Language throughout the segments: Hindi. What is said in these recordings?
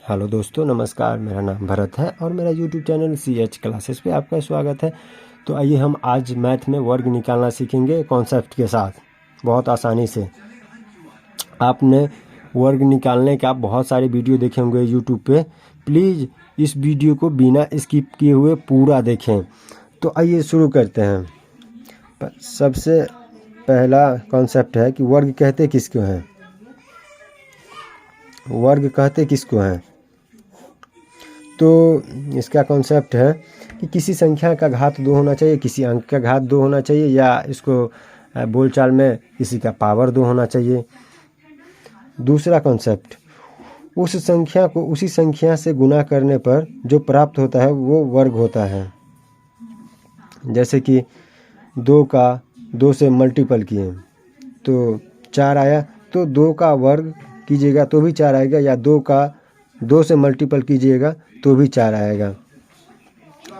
हेलो दोस्तों, नमस्कार। मेरा नाम भरत है और मेरा यूट्यूब चैनल CH क्लासेस पे आपका स्वागत है। तो आइए हम आज मैथ में वर्ग निकालना सीखेंगे कॉन्सेप्ट के साथ, बहुत आसानी से। आपने वर्ग निकालने का बहुत सारे वीडियो देखे होंगे यूट्यूब पे। प्लीज़ इस वीडियो को बिना स्किप किए हुए पूरा देखें। तो आइए शुरू करते हैं। सबसे पहला कॉन्सेप्ट है कि वर्ग कहते किसको हैं। वर्ग कहते किसको हैं? तो इसका कॉन्सेप्ट है कि किसी संख्या का घात 2 होना चाहिए, किसी अंक का घात 2 होना चाहिए, या इसको बोलचाल में किसी का पावर 2 होना चाहिए। दूसरा कॉन्सेप्ट, उस संख्या को उसी संख्या से गुना करने पर जो प्राप्त होता है वो वर्ग होता है। जैसे कि 2 का 2 से मल्टीपल किए तो 4 आया, तो 2 का वर्ग कीजिएगा तो भी 4 आएगा, या 2 का 2 से मल्टीपल कीजिएगा तो भी 4 आएगा।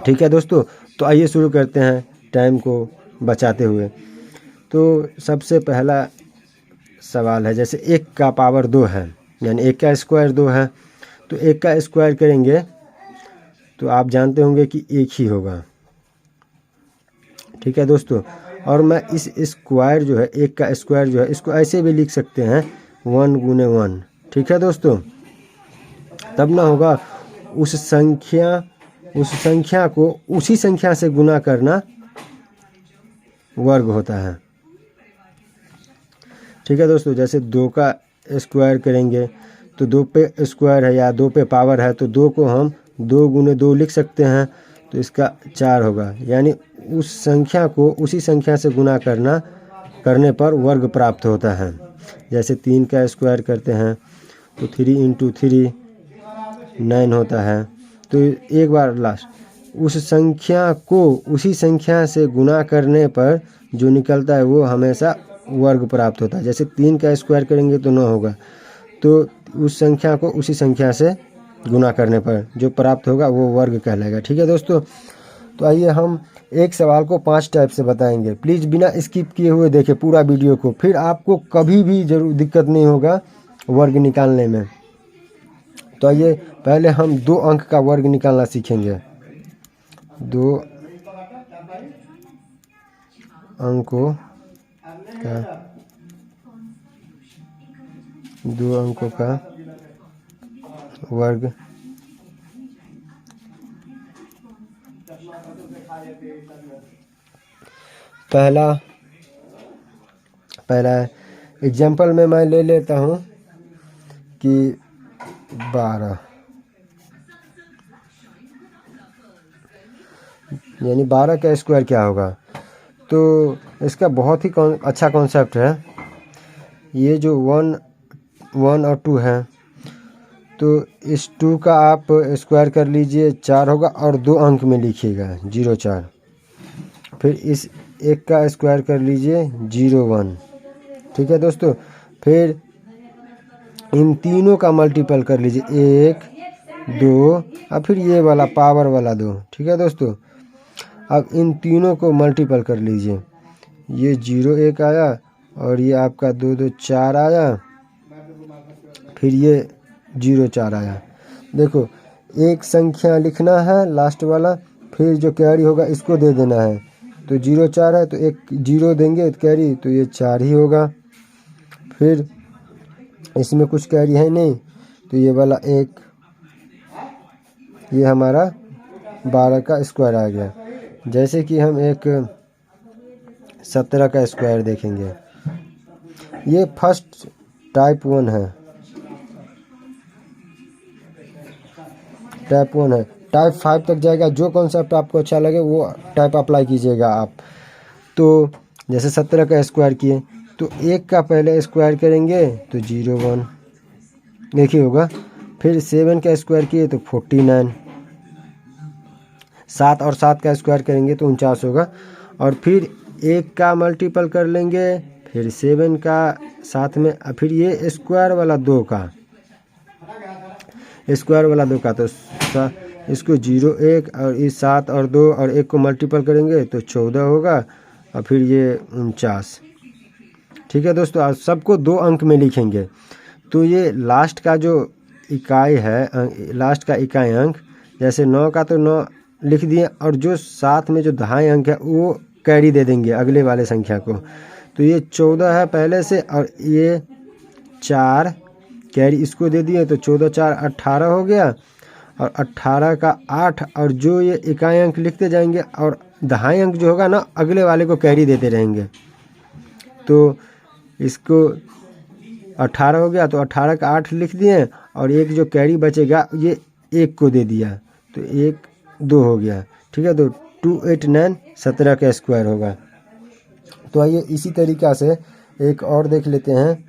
ठीक है दोस्तों, तो आइए शुरू करते हैं टाइम को बचाते हुए। तो सबसे पहला सवाल है, जैसे 1 का पावर 2 है, यानी 1 का स्क्वायर 2 है, तो 1 का स्क्वायर करेंगे तो आप जानते होंगे कि 1 ही होगा। ठीक है दोस्तों, और मैं इस स्क्वायर जो है, 1 का स्क्वायर जो है, इसको ऐसे भी लिख सकते हैं 1 गुने 1। ठीक है दोस्तों, तब ना होगा उस संख्या को उसी संख्या से गुना करना वर्ग होता है। ठीक है दोस्तों, जैसे 2 का स्क्वायर करेंगे तो 2 पे स्क्वायर है या 2 पे पावर है, तो 2 को हम 2 गुने 2 लिख सकते हैं, तो इसका 4 होगा। यानी उस संख्या को उसी संख्या से गुना करने पर वर्ग प्राप्त होता है। जैसे 3 का स्क्वायर करते हैं तो 3 इंटू 3 9 होता है। तो एक बार लास्ट, उस संख्या को उसी संख्या से गुना करने पर जो निकलता है वो हमेशा वर्ग प्राप्त होता है। जैसे 3 का स्क्वायर करेंगे तो 9 होगा, तो उस संख्या को उसी संख्या से गुना करने पर जो प्राप्त होगा वो वर्ग कहलाएगा। ठीक है दोस्तों, तो आइए हम एक सवाल को 5 टाइप से बताएंगे। प्लीज़ बिना स्किप किए हुए देखें पूरा वीडियो को, फिर आपको कभी भी जरूर दिक्कत नहीं होगा वर्ग निकालने में। तो आइए पहले हम 2 अंक का वर्ग निकालना सीखेंगे। 2 अंकों का वर्ग। पहला एग्जाम्पल में मैं ले लेता हूँ कि 12, यानी 12 का स्क्वायर क्या होगा। तो इसका बहुत ही अच्छा कॉन्सेप्ट है। ये जो 1 और 2 है, तो इस 2 का आप स्क्वायर कर लीजिए, 4 होगा, और 2 अंक में लिखिएगा 0 4। फिर इस 1 का स्क्वायर कर लीजिए 0 1। ठीक है दोस्तों, फिर इन तीनों का मल्टीपल कर लीजिए 1 2 और फिर ये वाला पावर वाला 2। ठीक है दोस्तों, अब इन तीनों को मल्टीपल कर लीजिए। ये 0 1 आया और ये आपका 2 2 4 आया, फिर ये 0 4 आया। देखो, एक संख्या लिखना है लास्ट वाला, फिर जो कैरी होगा इसको दे देना है। तो 0 4 है तो एक 0 देंगे कैरी, तो ये 4 ही होगा। फिर इसमें कुछ कैरी है नहीं, तो ये वाला 1, ये हमारा 12 का स्क्वायर आ गया। जैसे कि हम एक 17 का स्क्वायर देखेंगे, ये फर्स्ट टाइप 1 है। टाइप 1 है, टाइप 5 तक जाएगा। जो कॉन्सेप्ट आपको अच्छा लगे वो टाइप अप्लाई कीजिएगा आप। तो जैसे 17 का स्क्वायर किए तो 1 का पहले स्क्वायर करेंगे तो 0 1 एक ही होगा। फिर 7 का स्क्वायर किए तो 49, 7 और 7 का स्क्वायर करेंगे तो 49 होगा। और फिर 1 का मल्टीपल कर लेंगे, फिर 7 का साथ में, फिर ये स्क्वायर वाला 2 का तो इसको 0 1 और इस 7 और 2 और 1 को मल्टीपल करेंगे तो 14 होगा, और फिर ये 49। ठीक है दोस्तों, आज सबको 2 अंक में लिखेंगे। तो ये लास्ट का जो इकाई है, लास्ट का इकाई अंक, जैसे 9 का तो 9 लिख दिए और जो साथ में जो दहाई अंक है वो कैरी दे देंगे अगले वाले संख्या को। तो ये 14 है पहले से और ये 4 कैरी इसको दे दिए, तो 14 4 18 हो गया और 18 का 8 और जो ये इकाई अंक लिखते जाएंगे और दहाई अंक जो होगा ना अगले वाले को कैरी देते रहेंगे। तो इसको 18 हो गया तो 18 का 8 लिख दिए और एक जो कैरी बचेगा ये 1 को दे दिया, तो 1 2 हो गया। ठीक है, तो 2 8 9 17 का स्क्वायर होगा। तो आइए इसी तरीक़ा से एक और देख लेते हैं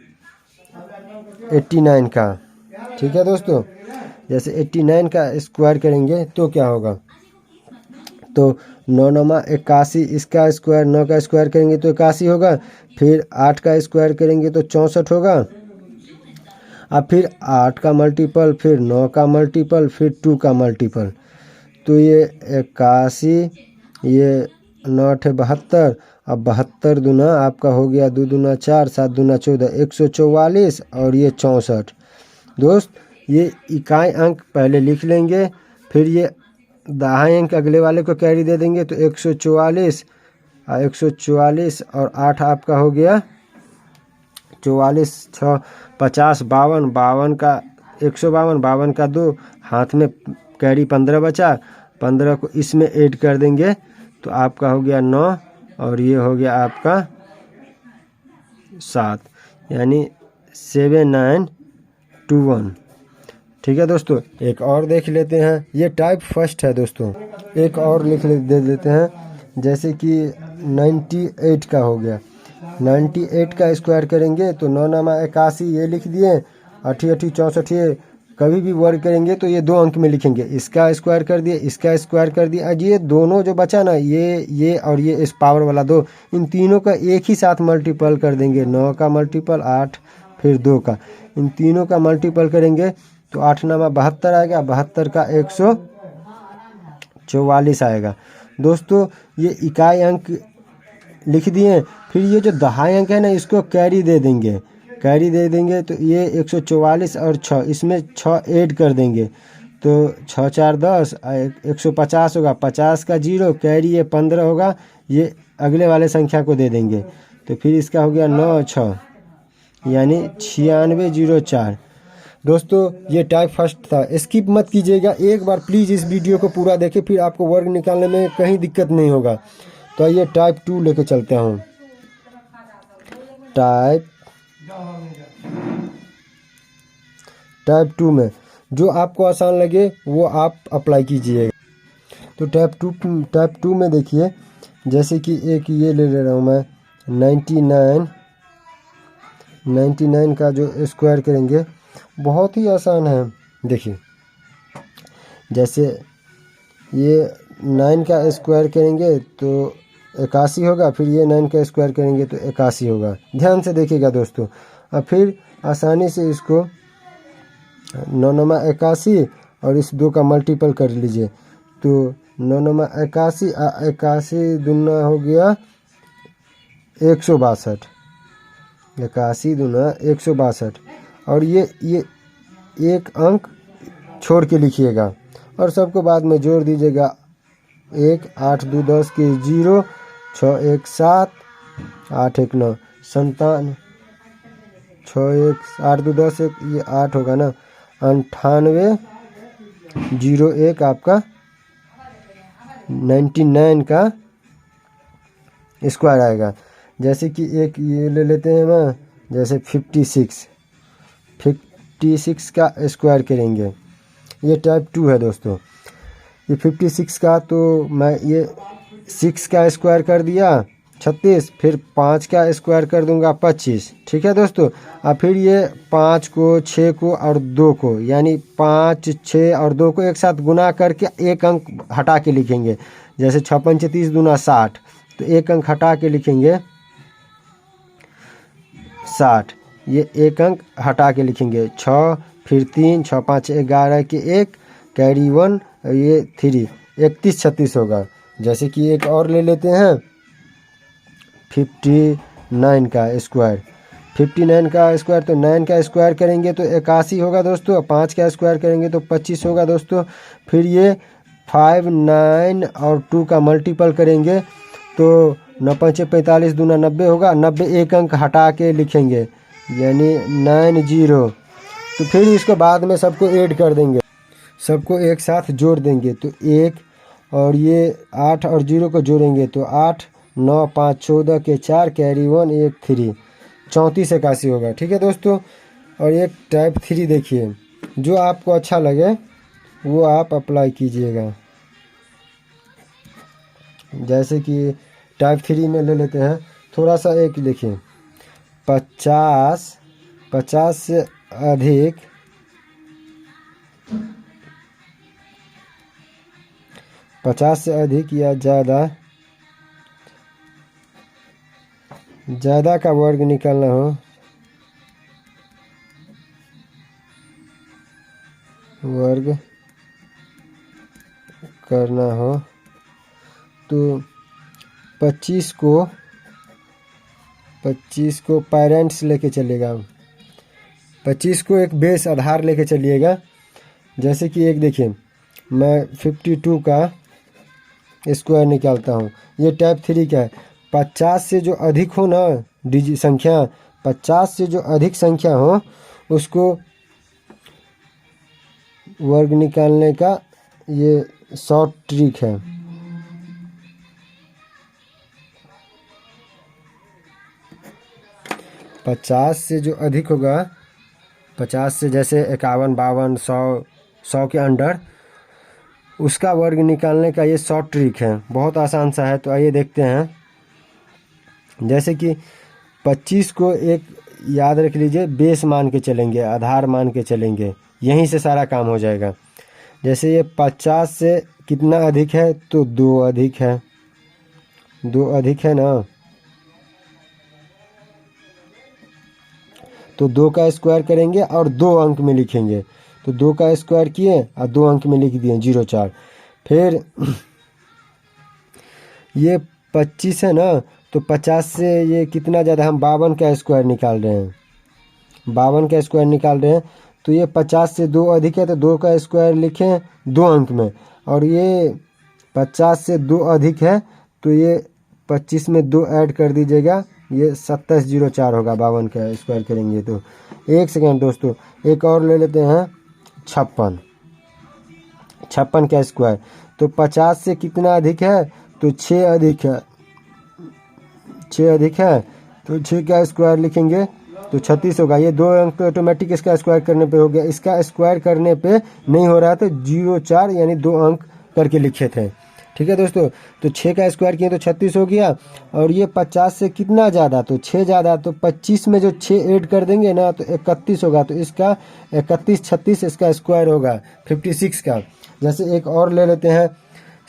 89 का। ठीक है दोस्तों, जैसे 89 का स्क्वायर करेंगे तो क्या होगा, तो 9 9 81, इसका स्क्वायर 9 का स्क्वायर करेंगे तो 81 होगा, फिर 8 का स्क्वायर करेंगे तो 64 होगा, अब फिर 8 का मल्टीपल, फिर 9 का मल्टीपल, फिर 2 का मल्टीपल, तो ये 81, ये 9 8 72, अब 72 दूना आपका हो गया 2 दूना 4 7 दूना 14 144 और ये 64। दोस्त ये इकाई अंक पहले लिख लेंगे, फिर ये दहाई अंक अगले वाले को कैरी दे देंगे, तो 144 144 और 8 आपका हो गया 44 6 50 52 52 का 152 52 का 2 हाथ में कैरी 15 बचा, 15 को इसमें ऐड कर देंगे तो आपका हो गया 9 और ये हो गया आपका 7, यानी 7 9 2 1। ठीक है दोस्तों, एक और देख लेते हैं, ये टाइप फर्स्ट है दोस्तों। एक और दे देते हैं, जैसे कि 98 का हो गया, 98 का स्क्वायर करेंगे तो 9 9 81 ये लिख दिए, 8 8 64, कभी भी वर्ग करेंगे तो ये 2 अंक में लिखेंगे, इसका स्क्वायर कर दिए, इसका स्क्वायर कर दिया, आज ये दोनों जो बचा ना ये और ये इस पावर वाला 2, इन तीनों का एक ही साथ मल्टीपल कर देंगे, 9 का मल्टीपल 8 फिर 2 का, इन तीनों का मल्टीपल करेंगे तो 8 9 72 आएगा, 72 का 144 आएगा। दोस्तों ये इकाई अंक लिख दिए, फिर ये जो दहाई अंक है ना इसको कैरी दे देंगे, कैरी दे देंगे तो ये 144 और 6 इसमें 6 ऐड कर देंगे, तो 6 4 10 150 होगा, 50 का 0 कैरी ये 15 होगा, ये अगले वाले संख्या को दे देंगे, तो फिर इसका हो गया 9 6 यानी 9604। दोस्तों ये टाइप फर्स्ट था, स्किप मत कीजिएगा, एक बार प्लीज़ इस वीडियो को पूरा देखें, फिर आपको वर्ग निकालने में कहीं दिक्कत नहीं होगा। तो आइए टाइप 2 लेके चलते हूँ। टाइप 2 में जो आपको आसान लगे वो आप अप्लाई कीजिएगा। तो टाइप 2 में देखिए, जैसे कि एक ये ले रहा हूँ मैं 99 का जो स्क्वायर करेंगे बहुत ही आसान है। देखिए जैसे ये 9 का स्क्वायर करेंगे तो 81 होगा, फिर ये 9 का स्क्वायर करेंगे तो 81 होगा। ध्यान से देखिएगा दोस्तों, अब फिर आसानी से इसको 9 9 81 और इस 2 का मल्टीपल कर लीजिए, तो 9 9 81 81 दूना हो गया 162, 81 दूना 162 और ये एक अंक छोड़ के लिखिएगा और सबको बाद में जोड़ दीजिएगा। 1 8 2 10 के 0 6 1 7 8 1 9 57 6 1 8 2 10 1 ये 8 होगा ना, 98 01 आपका 99 का स्क्वायर आएगा। जैसे कि एक ये ले लेते हैं मैं, जैसे 56 का स्क्वायर करेंगे, ये टाइप 2 है दोस्तों। ये 56 का तो मैं ये 6 का स्क्वायर कर दिया 36, फिर 5 का स्क्वायर कर दूंगा 25। ठीक है दोस्तों, अब फिर ये 5 को 6 को और 2 को, यानी 5 6 और 2 को एक साथ गुना करके एक अंक हटा के लिखेंगे। जैसे 6 5 30 दूना 60, तो एक अंक हटा के लिखेंगे 60, ये एक अंक हटा के लिखेंगे 6, फिर 3 6 5 11 के 1 कैरी 1, ये 3 31 36 होगा। जैसे कि एक और ले लेते हैं 59 का स्क्वायर, 59 का स्क्वायर, तो 9 का स्क्वायर करेंगे तो 81 होगा दोस्तों। 5 का स्क्वायर करेंगे तो 25 होगा दोस्तों। फिर ये 5, 9 और 2 का मल्टीपल करेंगे तो 9 5 45 दूना 90 होगा। 90 एक अंक हटा के लिखेंगे यानी 90। तो फिर इसको बाद में सबको ऐड कर देंगे, सबको एक साथ जोड़ देंगे तो 1 और ये 8 और 0 को जोड़ेंगे तो 8, 9 5 14 के 4 कैरी 1 1 3 34 81 होगा। ठीक है दोस्तों। और एक टाइप 3 देखिए, जो आपको अच्छा लगे वो आप अप्लाई कीजिएगा। जैसे कि टाइप 3 में ले लेते हैं, थोड़ा सा एक देखिए, 50 से अधिक 50 से अधिक या ज़्यादा का वर्ग निकालना हो, वर्ग करना हो तो 25 को पेरेंट्स लेके चलेगा। 25 को एक बेस आधार लेके चलिएगा। जैसे कि एक देखिए, मैं 52 का स्क्वायर निकालता हूँ। ये टाइप 3 का है। 50 से जो अधिक हो ना डिजिट संख्या, 50 से जो अधिक संख्या हो उसको वर्ग निकालने का ये शॉर्ट ट्रिक है। पचास से जो अधिक होगा, 50 से जैसे 51 52 100 के अंडर, उसका वर्ग निकालने का ये शॉर्ट ट्रिक है। बहुत आसान सा है। तो आइए देखते हैं। जैसे कि 25 को एक याद रख लीजिए, बेस मान के चलेंगे, आधार मान के चलेंगे, यहीं से सारा काम हो जाएगा। जैसे ये 50 से कितना अधिक है तो 2 अधिक है, 2 अधिक है ना, तो 2 का स्क्वायर करेंगे और 2 अंक में लिखेंगे। तो 2 का स्क्वायर किए और 2 अंक में लिख दिए 04। फिर ये 25 है ना, तो 50 से ये कितना ज़्यादा, हम 52 का स्क्वायर निकाल रहे हैं, 52 का स्क्वायर निकाल रहे हैं। तो ये 50 से 2 अधिक है तो 2 का स्क्वायर लिखें 2 अंक में। और ये 50 से 2 अधिक है तो ये 25 में 2 ऐड कर दीजिएगा, ये 2704 होगा। 52 का स्क्वायर करेंगे तो। एक सेकेंड दोस्तों, एक और ले लेते हैं। 56 का स्क्वायर, तो 50 से कितना अधिक है तो 6 अधिक है, 6 अधिक है तो 6 का स्क्वायर लिखेंगे तो 36 होगा। ये 2 अंक तो ऑटोमेटिक इसका स्क्वायर करने पे हो गया। इसका स्क्वायर करने पे नहीं हो रहा तो 04 यानी 2 अंक करके लिखे थे। ठीक है दोस्तों। तो 6 का स्क्वायर किए तो 36 हो गया। और ये 50 से कितना ज़्यादा तो 6 ज़्यादा, तो 25 में जो 6 ऐड कर देंगे ना तो 31 होगा। तो इसका 31 36 इसका स्क्वायर होगा 56 का। जैसे एक और ले लेते हैं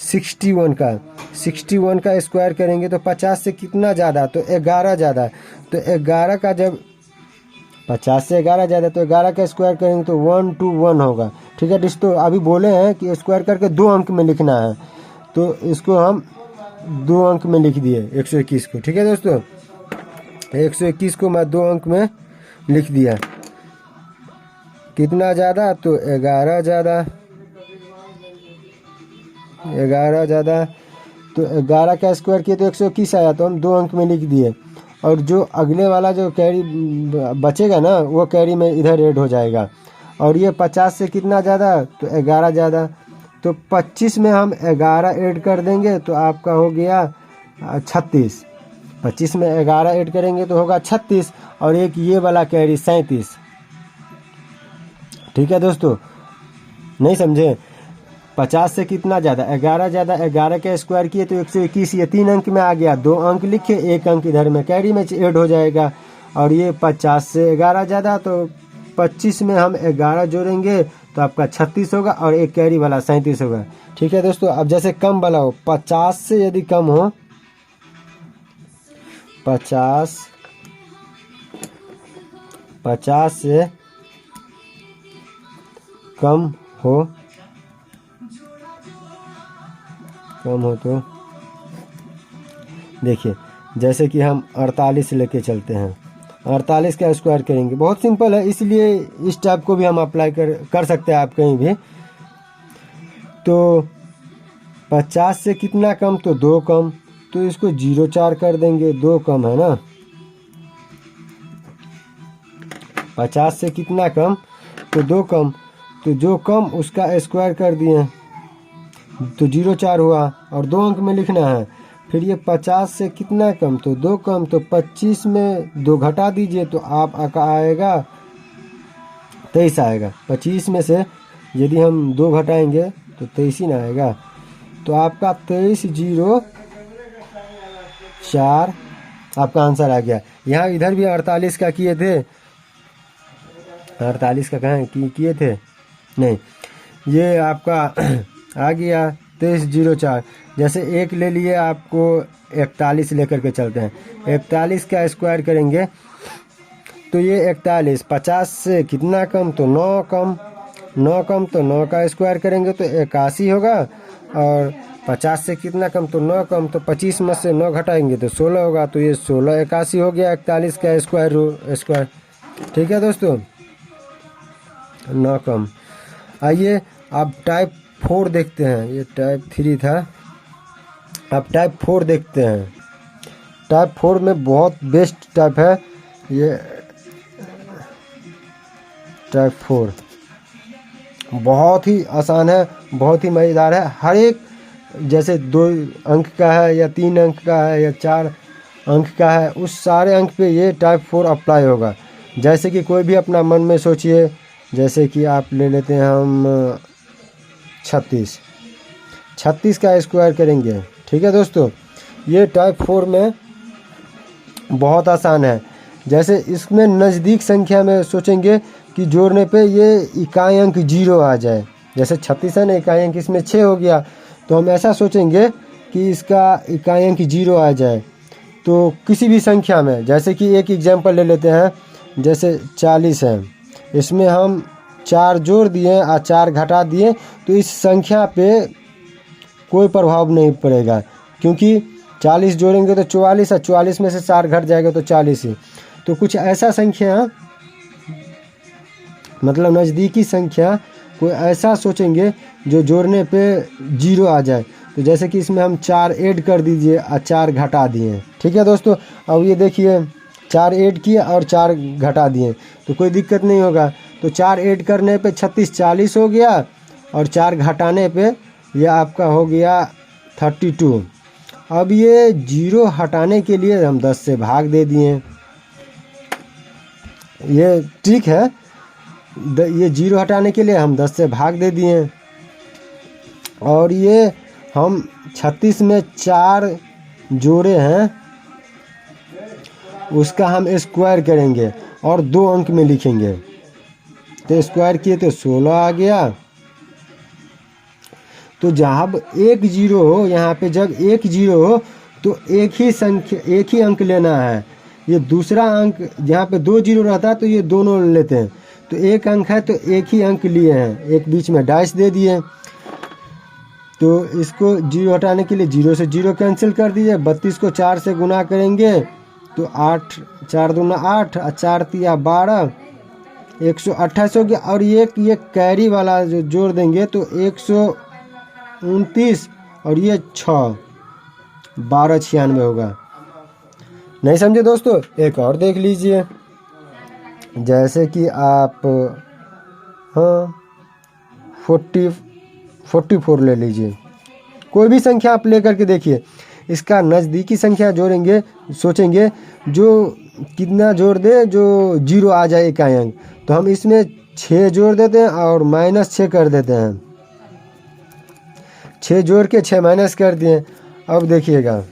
61 का। 61 का स्क्वायर करेंगे तो 50 से कितना ज़्यादा तो 11 ज़्यादा। तो 11 का जब 50 से 11 ज़्यादा तो 11 का स्क्वायर करेंगे तो 121 होगा। ठीक है दोस्तों। अभी बोले हैं कि स्क्वायर करके 2 अंक में लिखना है, तो इसको हम 2 अंक में लिख दिए 121 को। ठीक है दोस्तों। 121 को मैं 2 अंक में लिख दिया। कितना ज़्यादा तो 11 ज़्यादा, 11 ज़्यादा। तो 11 का स्क्वायर किए तो 121 आया, तो हम 2 अंक में लिख दिए। और जो अगले वाला जो कैरी बचेगा ना वो कैरी में इधर ऐड हो जाएगा। और ये 50 से कितना ज़्यादा तो 11 ज़्यादा। तो 25 में हम 11 ऐड कर देंगे तो आपका हो गया 36। 25 में 11 ऐड करेंगे तो होगा 36। और एक ये वाला कैरी 37। ठीक है दोस्तों, नहीं समझे। 50 से कितना ज़्यादा 11 ज़्यादा, 11 का स्क्वायर किए तो 121, ये 3 अंक में आ गया। 2 अंक लिखे, 1 अंक इधर में कैरी में ऐड हो जाएगा। और ये 50 से 11 ज़्यादा, तो 25 में हम 11 जोड़ेंगे तो आपका 36 होगा। और एक कैरी वाला 37 होगा। ठीक है दोस्तों। अब जैसे कम वाला हो, 50 से यदि कम हो, 50 से कम हो तो देखिए, जैसे कि हम 48 लेके चलते हैं। 48 का स्क्वायर करेंगे। बहुत सिंपल है, इसलिए इस टाइप को भी हम अप्लाई कर सकते हैं आप कहीं भी। तो 50 से कितना कम, तो 2 कम, तो इसको 0,4 कर देंगे, 2 कम है ना। 50 से कितना कम, तो 2 कम, तो जो कम उसका स्क्वायर कर दिए तो 0,4 हुआ और 2 अंक में लिखना है। फिर ये 50 से कितना कम, तो 2 कम, तो 25 में 2 घटा दीजिए तो आप आएगा 23 आएगा। 25 में से यदि हम 2 घटाएंगे तो 23 ही ना आएगा। तो आपका 23,0,4 आपका आंसर आ गया। यहाँ इधर भी 48 का किए थे, 48 का कहाँ किए थे, नहीं, ये आपका आ गया 23,0,4। जैसे एक ले लिए, आपको 41 लेकर के चलते हैं। 41 का स्क्वायर करेंगे तो ये 41, 50 से कितना कम, तो 9 कम, 9 कम, तो 9 का स्क्वायर करेंगे तो 81 होगा। और 50 से कितना कम, तो 9 कम, तो 25 में से 9 घटाएंगे तो 16 होगा। तो ये 16 81 हो गया 41 का स्क्वायर। ठीक है दोस्तों, 9 कम। आइए अब टाइप 4 देखते हैं। ये टाइप 3 था, अब टाइप 4 देखते हैं। टाइप 4 में बहुत बेस्ट टाइप है ये। टाइप 4 बहुत ही आसान है, बहुत ही मज़ेदार है। हर एक, जैसे 2 अंक का है या 3 अंक का है या 4 अंक का है, उस सारे अंक पे ये टाइप 4 अप्लाई होगा। जैसे कि कोई भी अपना मन में सोचिए, जैसे कि आप ले लेते हैं हम 36 का स्क्वायर करेंगे। ठीक है दोस्तों, ये टाइप 4 में बहुत आसान है। जैसे इसमें नज़दीक संख्या में सोचेंगे कि जोड़ने पे ये इकाई अंक 0 आ जाए। जैसे 36 है ना, इकाई अंक इसमें 6 हो गया, तो हम ऐसा सोचेंगे कि इसका इकाई अंक 0 आ जाए। तो किसी भी संख्या में, जैसे कि एक एग्जांपल ले लेते हैं, जैसे 40 है, इसमें हम 4 जोड़ दिए और 4 घटा दिए तो इस संख्या पे कोई प्रभाव नहीं पड़ेगा, क्योंकि 40 जोड़ेंगे तो 44 है, 44 में से 4 घट जाएगा तो 40 ही। तो कुछ ऐसा संख्या, मतलब नज़दीकी संख्या कोई ऐसा सोचेंगे जो जोड़ने पे 0 आ जाए। तो जैसे कि इसमें हम 4 ऐड कर दीजिए और 4 घटा दिए। ठीक है दोस्तों, अब ये देखिए 4 ऐड किए और 4 घटा दिए तो कोई दिक्कत नहीं होगा। तो 4 ऐड करने पे 36 40 हो गया और 4 घटाने पे यह आपका हो गया 32। अब ये 0 हटाने के लिए हम 10 से भाग दे दिए। ये ठीक है, ये 0 हटाने के लिए हम 10 से भाग दे दिए। और ये हम 36 में 4 जोड़े हैं, उसका हम स्क्वायर करेंगे और 2 अंक में लिखेंगे। तो स्क्वायर किए तो 16 आ गया। तो जब 1 0 हो, यहाँ पे जब 1 0 हो तो एक ही संख्या, एक ही अंक लेना है। ये दूसरा अंक, जहाँ पे 2 0 रहता है तो ये दोनों लेते हैं। तो एक अंक है तो एक ही अंक लिए हैं, एक बीच में डैश दे दिए। तो इसको 0 हटाने के लिए 0 से 0 कैंसिल कर दीजिए। 32 को 4 से गुना करेंगे तो 8 4 दूना 8 और 4 तिया 12, 128 हो गया। और ये कैरी वाला जो जोड़ देंगे तो 129 और ये 6, 1296 होगा। नहीं समझे दोस्तों? एक और देख लीजिए, जैसे कि आप 44 ले लीजिए। कोई भी संख्या आप लेकर के देखिए, इसका नज़दीकी संख्या जोड़ेंगे, सोचेंगे जो कितना जोड़ दे जो 0 आ जाए इकाई अंक। तो हम इसमें 6 जोड़ देते हैं और -6 कर देते हैं। 6 जोड़ के 6 माइनस कर दिए। अब देखिएगा,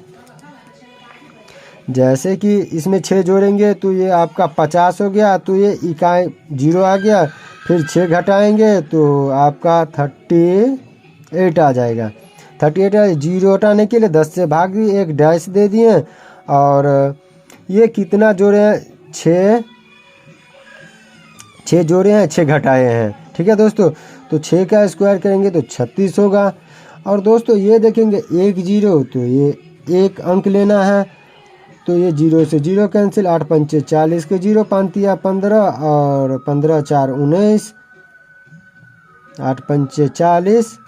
जैसे कि इसमें 6 जोड़ेंगे तो ये आपका 50 हो गया, तो ये इकाई 0 आ गया। फिर 6 घटाएंगे तो आपका 38 आ जाएगा। 38 0 हटाने के लिए 10 से भाग दिए, एक डैश दे दिए। और ये कितना जोड़े हैं? 6 जोड़े हैं, 6 घटाए हैं। ठीक है दोस्तों, तो 6 का स्क्वायर करेंगे तो 36 होगा। और दोस्तों ये देखेंगे 1 0, तो ये एक अंक लेना है तो ये 0 से 0 कैंसिल, 8 पंचे 40 के 0, 5 तिया 15 और 15 4 19, 8 पंचे 40,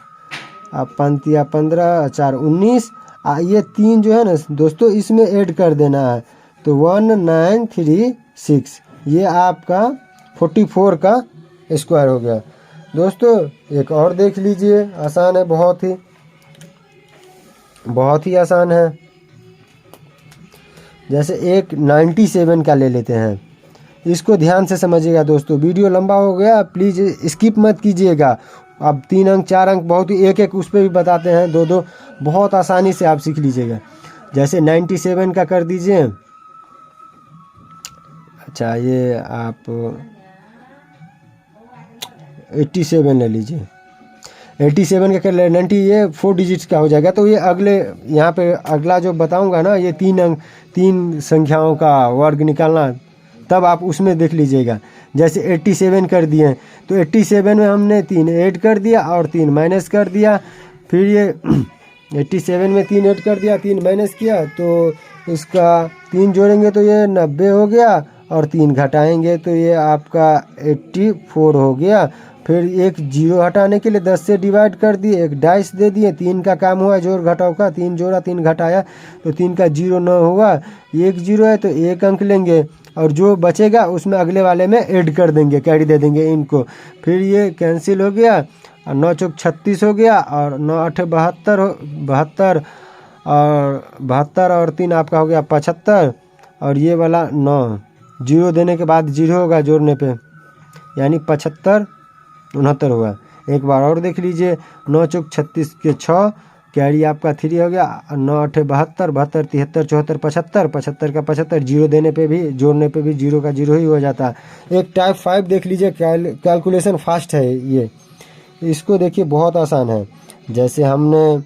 अब 5 तिया 15 4 19। ये 3 जो है ना दोस्तों इसमें ऐड कर देना है, तो 1936 ये आपका 44 का स्क्वायर हो गया। दोस्तों एक और देख लीजिए, आसान है, बहुत ही आसान है। जैसे एक 97 का ले लेते हैं, इसको ध्यान से समझिएगा दोस्तों, वीडियो लंबा हो गया प्लीज़ स्किप मत कीजिएगा। अब 3 अंक 4 अंक बहुत ही एक उस पर भी बताते हैं, 2 बहुत आसानी से आप सीख लीजिएगा। जैसे 97 का कर दीजिए, अच्छा ये आप 87 ले लीजिए, 87 का कर ले 90, ये 4 डिजिट्स का हो जाएगा। तो ये अगले यहाँ पे अगला जो बताऊंगा ना, ये 3 संख्याओं का वर्ग निकालना, तब आप उसमें देख लीजिएगा। जैसे 87 कर दिए, तो 87 में हमने 3 ऐड कर दिया और 3 माइनस कर दिया, फिर ये 87 में 3 ऐड कर दिया, 3 माइनस किया, तो इसका 3 जोड़ेंगे तो ये 90 हो गया, और 3 घटाएंगे तो ये आपका 84 हो गया। फिर एक 0 हटाने के लिए 10 से डिवाइड कर दिए, एक डाइस दे दिए, 3 का काम हुआ जोड़ घटाव का, 3 जोड़ा 3 घटाया, तो 3 का 0 न हुआ, 1 0 है तो 1 अंक लेंगे, और जो बचेगा उसमें अगले वाले में ऐड कर देंगे, कैरी दे देंगे इनको। फिर ये कैंसिल हो गया, और 9 चौक 36 हो गया, और 9 8 72 और 72 और 3 आपका हो गया 75, और ये वाला 9 0 देने के बाद 0 होगा जोड़ने पे, यानी 75 69 होगा। एक बार और देख लीजिए, 9 चौक 36 के 6, कैरी आपका 3 हो गया, 9 8 72 72 73 74 75 75 का 75, 0 देने पे भी जोड़ने पे भी 0 का 0 ही हो जाता है। एक टाइप 5 देख लीजिए, कैलकुलेशन फास्ट है ये, इसको देखिए बहुत आसान है। जैसे हमने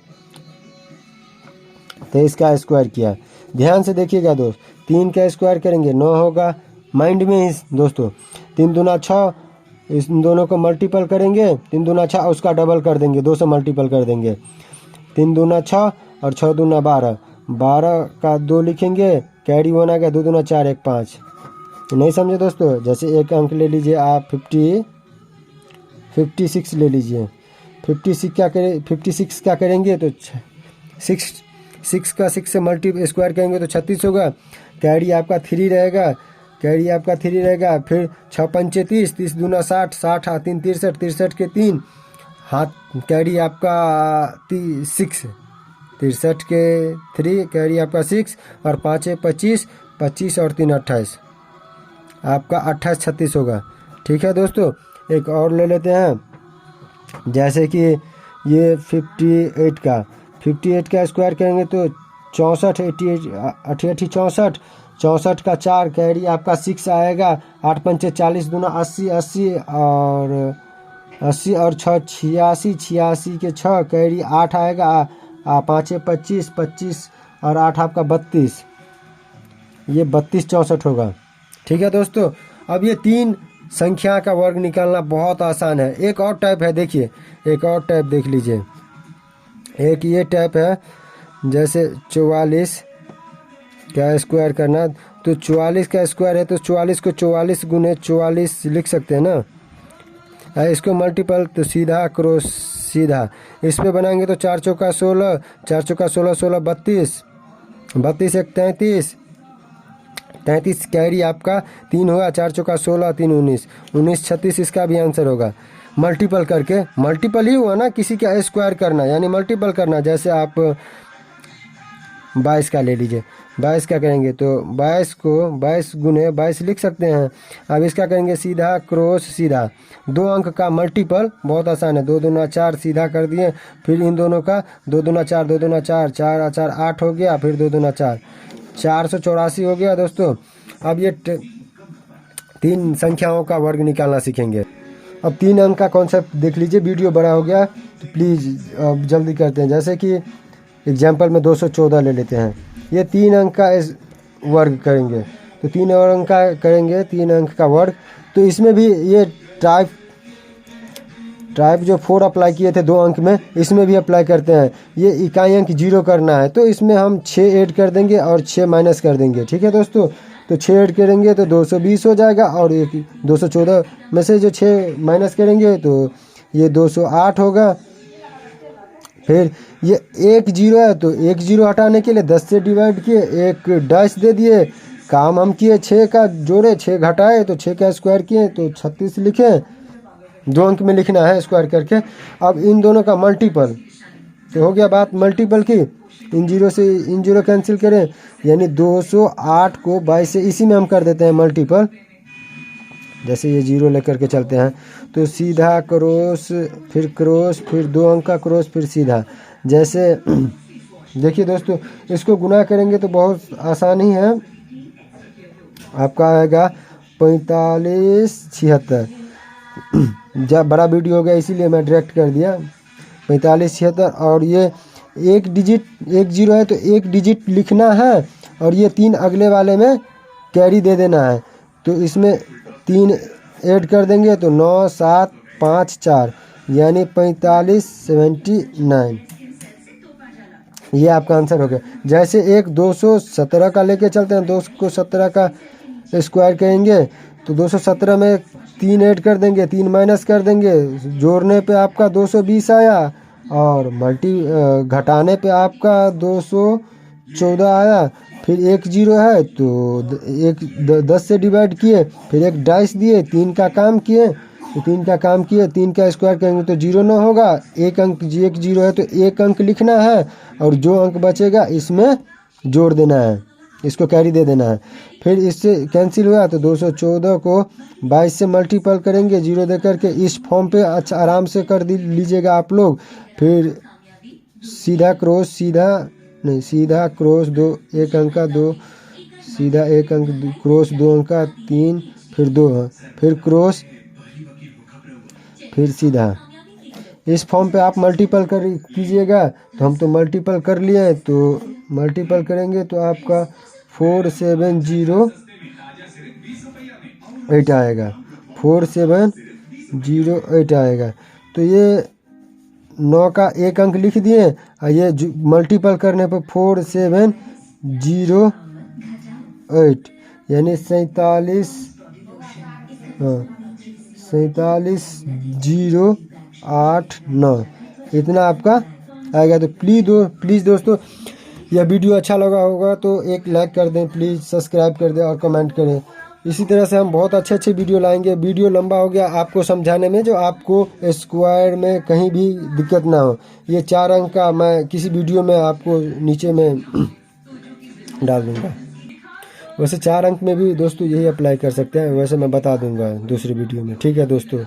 23 का स्क्वायर किया, ध्यान से देखिएगा दोस्त, 3 का स्क्वायर करेंगे 9 होगा, माइंड में ही दोस्तों। 3 दूना 6, इस दोनों को मल्टीपल करेंगे, 3 दूना 6 उसका डबल कर देंगे, 2 से मल्टीपल कर देंगे, 3 दूना 6 और 6 दूना 12, 12 का 2 लिखेंगे, कैरी 1 आ गया, 2 दूना 4 1 5। नहीं समझे दोस्तों? जैसे एक अंक ले लीजिए आप 56 ले लीजिए, 56 क्या करेंगे तो 6 का 6 से मल्टी स्क्वायर करेंगे तो 36 होगा, कैरी आपका 3 रहेगा, फिर 6 पंचे 30, 30 दूना 60, 60 हाथ 3 63, 63 के 3 हाथ, कैरी आपका 6, 63 के 3, कैरी आपका 6, और 5 25, 25 और 3 28, आपका 28 36 होगा। ठीक है दोस्तों, एक और ले लेते हैं, जैसे कि ये 58 का स्क्वायर करेंगे तो 64, 88 64, 64 का 4, कैरी आपका 6 आएगा, 8 पंचे 40 दूना 80, 80 और 6 86, 86 के 6, कैरी 8 आएगा, 5 25, 25 और 8 आपका 32, ये 32 64 होगा। ठीक है दोस्तों, अब ये 3 संख्या का वर्ग निकालना बहुत आसान है। एक और टाइप है, देखिए एक और टाइप देख लीजिए, एक ये टाइप है, जैसे 44 का स्क्वायर करना, तो 44 का स्क्वायर है तो 44 को 44 गुने 44 लिख सकते हैं ना, इसको मल्टीपल तो सीधा क्रॉस सीधा, इस पे बनाएंगे तो 4 चौका 16, 4 चौका 16, 16 32, 32 एक 33, 33 कैरी आपका 3 होगा, 4 चौका 16, 3 19, 19 36 इसका भी आंसर होगा। मल्टीपल करके, मल्टीपल ही हुआ ना, किसी का स्क्वायर करना यानी मल्टीपल करना। जैसे आप 22 का ले लीजिए, 22 का करेंगे तो 22 को 22 गुने 22 लिख सकते हैं। अब इसका करेंगे सीधा क्रॉस सीधा, 2 अंक का मल्टीपल बहुत आसान है, 2 दूना 4 सीधा कर दिए, फिर इन दोनों का 2 दूना 4, 2 दूना 4, 4 4 8 हो गया, फिर 2 दूना 4, 484 हो गया दोस्तों। अब ये 3 संख्याओं का वर्ग निकालना सीखेंगे। अब 3 अंक का कॉन्सेप्ट देख लीजिए, वीडियो बड़ा हो गया तो प्लीज़ अब जल्दी करते हैं। जैसे कि एग्जाम्पल में 214 ले लेते हैं, ये 3 अंक का वर्ग करेंगे, तो 3 अंक का करेंगे, 3 अंक का वर्ग। तो इसमें भी ये टाइप टाइप जो 4 अप्लाई किए थे 2 अंक में, इसमें भी अप्लाई करते हैं। ये इकाई अंक 0 करना है तो इसमें हम 6 ऐड कर देंगे और 6 माइनस कर देंगे। ठीक है दोस्तों, तो 6 ऐड करेंगे तो 220 हो जाएगा और एक 214 में से जो 6 माइनस करेंगे तो ये 208 होगा। फिर ये 1 0 है तो 1 0 हटाने के लिए 10 से डिवाइड किए, एक डैश दे दिए, काम हम किए 6 का जोड़े, 6 घटाए तो 6 का स्क्वायर किए तो 36 लिखे। 2 अंक में लिखना है स्क्वायर करके। अब इन दोनों का मल्टीपल तो हो गया बात मल्टीपल की, इन 0 से इन 0 कैंसिल करें, यानी 208 को 22 से इसी में हम कर देते हैं मल्टीपल। जैसे ये 0 लेकर के चलते हैं तो सीधा क्रॉस, फिर 2 अंक का क्रॉस, फिर सीधा। जैसे देखिए दोस्तों, इसको गुना करेंगे तो बहुत आसान ही है। आपका आएगा 45 76। जब बड़ा वीडियो हो गया इसीलिए मैं डायरेक्ट कर दिया 45 76। और ये एक डिजिट 1 0 है तो 1 डिजिट लिखना है और ये 3 अगले वाले में कैरी दे देना है। तो इसमें 3 ऐड कर देंगे तो 9 7 5 4 यानी 45 79। ये आपका आंसर हो गया। जैसे एक 217 का लेके चलते हैं, 217 का स्क्वायर करेंगे तो 217 में 3 ऐड कर देंगे, 3 माइनस कर देंगे, जोड़ने पे आपका 220 आया और घटाने पे आपका 214 आया। फिर 1 0 है तो 10 से डिवाइड किए, फिर एक डाइस दिए, 3 का काम किए तो 3 का काम किए, 3 का स्क्वायर करेंगे तो 0 ना होगा। एक अंक 1 0 है तो 1 अंक लिखना है और जो अंक बचेगा इसमें जोड़ देना है, इसको कैरी दे देना है। फिर इससे कैंसिल हुआ तो 214 को 22 से मल्टीपल करेंगे 0 दे करके। इस फॉर्म पे अच्छा आराम से कर लीजिएगा आप लोग। फिर सीधा क्रॉस 2 1 अंक का 2, सीधा 1 अंक क्रॉस 2 अंक का 3, फिर 2, फिर क्रॉस, फिर सीधा। इस फॉर्म पे आप मल्टीपल कीजिएगा। तो हम तो मल्टीपल कर लिए, तो मल्टीपल करेंगे तो आपका 4708 आएगा, 4708 आएगा। तो ये 9 का 1 अंक लिख दिए और ये मल्टीपल करने पर 4708 यानी 47089 इतना आपका आएगा। तो प्लीज़ दोस्तों, यह वीडियो अच्छा लगा होगा तो एक लाइक कर दें, प्लीज़ सब्सक्राइब कर दें और कमेंट करें। इसी तरह से हम बहुत अच्छे वीडियो लाएंगे। वीडियो लंबा हो गया आपको समझाने में, जो आपको स्क्वायर में कहीं भी दिक्कत ना हो। ये 4 अंक का मैं किसी वीडियो में आपको नीचे में डाल दूँगा। वैसे 4 अंक में भी दोस्तों यही अप्लाई कर सकते हैं, वैसे मैं बता दूँगा दूसरी वीडियो में। ठीक है दोस्तों।